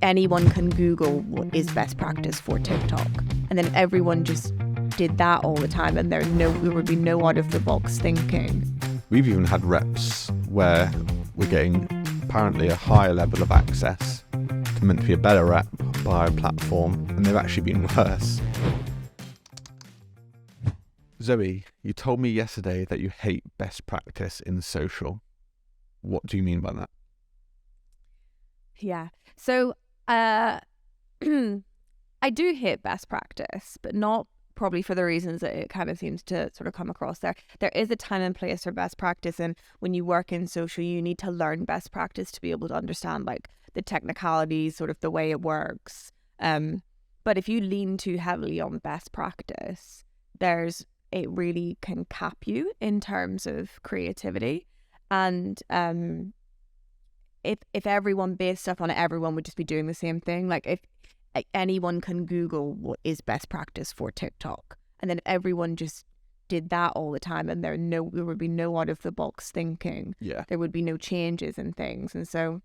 anyone can Google what is best practice for TikTok, and then everyone just did that all the time, and there would be no out of the box thinking. We've even had reps where we're getting apparently a higher level of access to meant to be a better rep by a platform, and they've actually been worse. Zoe, you told me yesterday that you hate best practice in social. What do you mean by that? Yeah. So I do hate best practice, but not probably for the reasons that it kind of seems to sort of come across there. There is a time and place for best practice, and when you work in social, you need to learn best practice to be able to understand like the technicalities, sort of the way it works. But if you lean too heavily on best practice, it really can cap you in terms of creativity. And if everyone based stuff on it, everyone would just be doing the same thing. Like if anyone can Google what is best practice for TikTok, and then everyone just did that all the time, and there would be no out of the box thinking. Yeah. There would be no changes in things. And so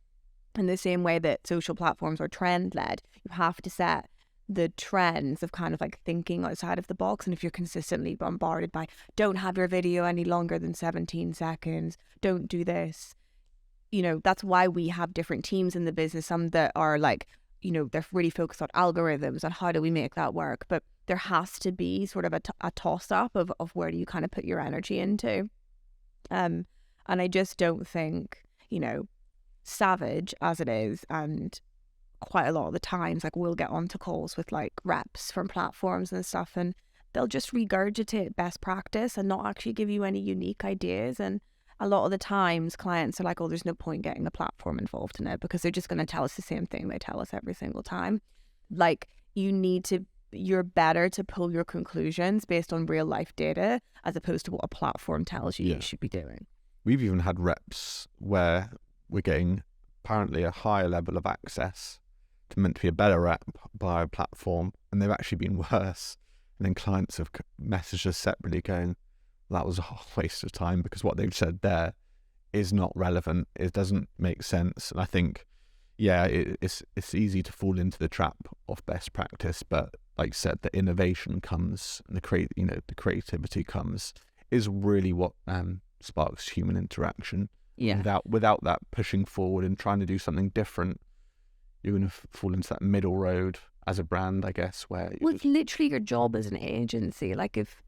in the same way that social platforms are trend led, you have to set the trends of kind of like thinking outside of the box. And if you're consistently bombarded by don't have your video any longer than 17 seconds, don't do this, that's why we have different teams in the business. Some that are like, they're really focused on algorithms and how do we make that work. But there has to be sort of a toss up of where do you kind of put your energy into. And I just don't think, savage as it is, and quite a lot of the times, like we'll get onto calls with like reps from platforms and stuff, and they'll just regurgitate best practice and not actually give you any unique ideas. And a lot of the times clients are like, oh, there's no point getting a platform involved in it because they're just going to tell us the same thing they tell us every single time. Like you're better to pull your conclusions based on real life data as opposed to what a platform tells you you should be doing. We've even had reps where we're getting apparently a higher level of access to meant to be a better rep by a platform, and they've actually been worse. And then clients have messaged us separately going, that was a waste of time because what they've said there is not relevant. It doesn't make sense. And I think, it's easy to fall into the trap of best practice, but like you said, the innovation comes and the creativity comes is really what sparks human interaction. Yeah. Without that pushing forward and trying to do something different, you're going to fall into that middle road as a brand, I guess, where it's literally your job as an agency. Like if,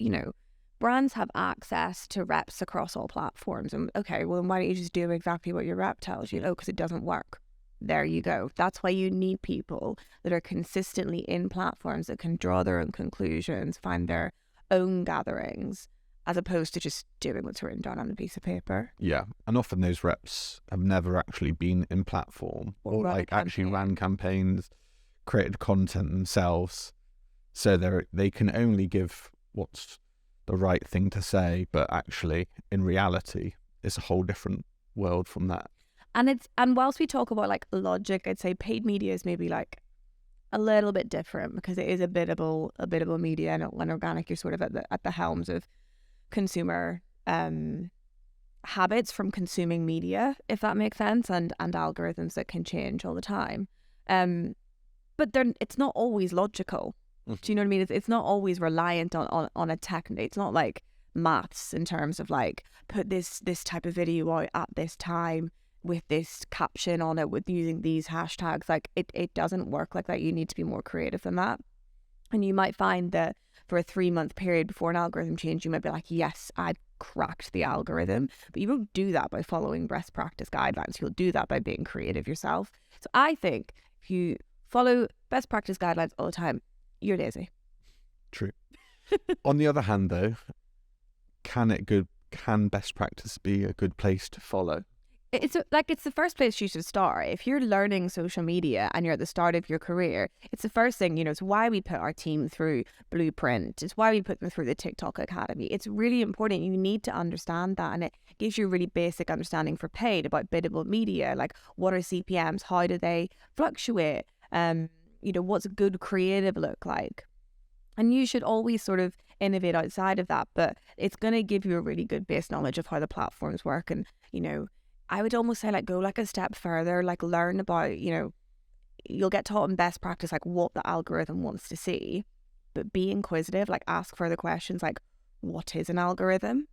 brands have access to reps across all platforms, and okay, well, why don't you just do exactly what your rep tells you? Oh, because it doesn't work. There you go. That's why you need people that are consistently in platforms that can draw their own conclusions, find their own gatherings, as opposed to just doing what's written down on a piece of paper. Yeah, and often those reps have never actually been in platform or like actually ran campaigns, created content themselves. So they can only give what's the right thing to say, but actually in reality it's a whole different world from that. And whilst we talk about like logic, I'd say paid media is maybe like a little bit different because it is a biddable media, and when organic you're sort of at the helms of consumer habits from consuming media, if that makes sense, and algorithms that can change all the time. But it's not always logical. Do you know what I mean? It's not always reliant on a technique. It's not like maths in terms of like put this type of video out at this time with this caption on it with using these hashtags. Like it doesn't work like that. You need to be more creative than that. And you might find that for a 3-month period before an algorithm change, you might be like, yes, I cracked the algorithm. But you won't do that by following best practice guidelines. You'll do that by being creative yourself. So I think if you follow best practice guidelines all the time, you're lazy. True. On the other hand, though, can best practice be a good place to follow? It's the first place you should start. If you're learning social media and you're at the start of your career, it's the first thing, it's why we put our team through Blueprint. It's why we put them through the TikTok Academy. It's really important. You need to understand that, and it gives you a really basic understanding for paid about biddable media. Like, what are CPMs? How do they fluctuate? What's good creative look like? And you should always sort of innovate outside of that, but it's going to give you a really good base knowledge of how the platforms work. And, I would almost say like go like a step further, like learn about, you'll get taught in best practice like what the algorithm wants to see, but be inquisitive, like ask further questions like, what is an algorithm?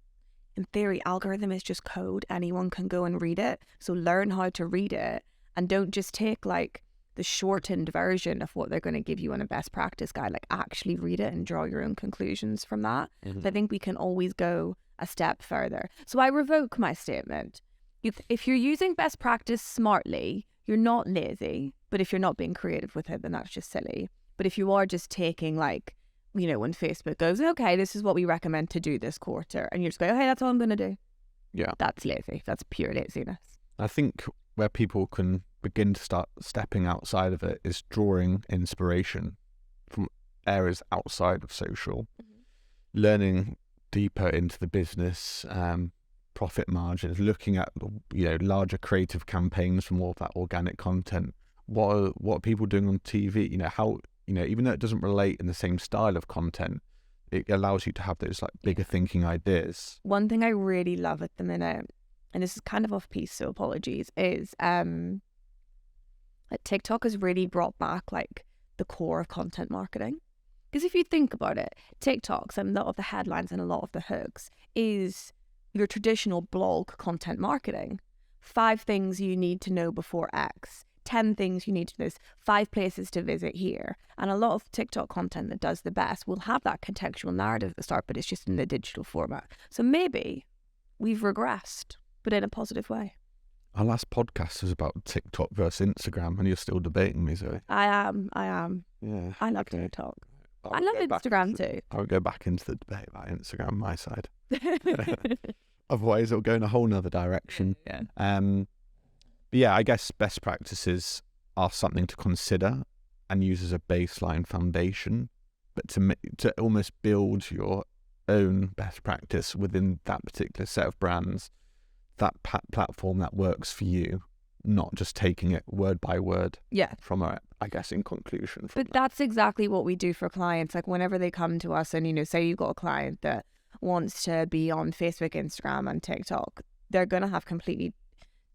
In theory, algorithm is just code. Anyone can go and read it. So learn how to read it, and don't just take like the shortened version of what they're going to give you in a best practice guide. Like actually read it and draw your own conclusions from that. Mm-hmm. So I think we can always go a step further. So I revoke my statement. If you're using best practice smartly, you're not lazy. But if you're not being creative with it, then that's just silly. But if you are just taking like, you know, when Facebook goes, okay, this is what we recommend to do this quarter, and you're just going, okay, that's all I'm going to do. Yeah. That's lazy. That's pure laziness. I think where people can begin to start stepping outside of it is drawing inspiration from areas outside of social, learning deeper into the business, profit margins, looking at, you know, larger creative campaigns for more of that organic content. What are people doing on TV? You know, how, you know, even though it doesn't relate in the same style of content, it allows you to have those like bigger thinking ideas. One thing I really love at the minute, and this is kind of off piece, so apologies, is like TikTok has really brought back like the core of content marketing. Because if you think about it, TikToks and a lot of the headlines and a lot of the hooks is your traditional blog content marketing. 5 things you need to know before X. 10 things you need to know, 5 places to visit here. And a lot of TikTok content that does the best will have that contextual narrative at the start, but it's just in the digital format. So maybe we've regressed, but in a positive way. Our last podcast was about TikTok versus Instagram, and you're still debating me, Zoe. I am. Yeah. I love TikTok. I love Instagram too. I won't go back into the debate about Instagram, my side. Otherwise, it'll go in a whole nother direction. Yeah. But yeah, I guess best practices are something to consider and use as a baseline foundation, but to almost build your own best practice within that particular set of brands, that platform that works for you, not just taking it word by word. Yeah. From I guess in conclusion. But that's exactly what we do for clients. Like whenever they come to us and, you know, say you've got a client that wants to be on Facebook, Instagram and TikTok, they're going to have completely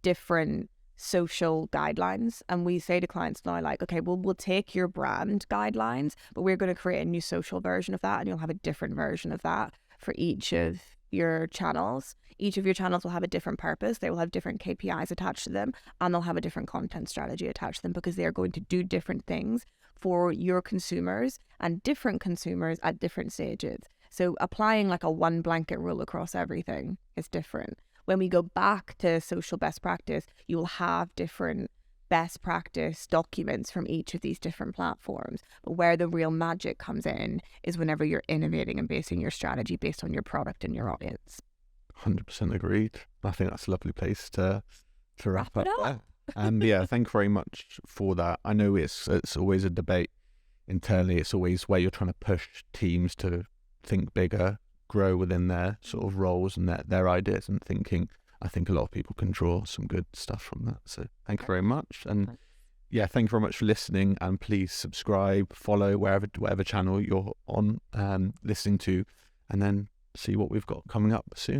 different social guidelines. And we say to clients now, like, okay, well, we'll take your brand guidelines, but we're going to create a new social version of that. And you'll have a different version of that for each of your channels. Each of your channels will have a different purpose. They will have different KPIs attached to them, and they'll have a different content strategy attached to them, because they are going to do different things for your consumers and different consumers at different stages. So applying like a one blanket rule across everything is different. When we go back to social best practice, you will have different best practice documents from each of these different platforms. But where the real magic comes in is whenever you're innovating and basing your strategy based on your product and your audience. 100% agreed. I think that's a lovely place to wrap up up. there. And yeah, thank you very much for that. I know it's always a debate internally. It's always where you're trying to push teams to think bigger, grow within their sort of roles and their ideas and thinking. I think a lot of people can draw some good stuff from that. So thank you very much. And yeah, thank you very much for listening, and please subscribe, follow whatever channel you're on listening to, and then see what we've got coming up soon.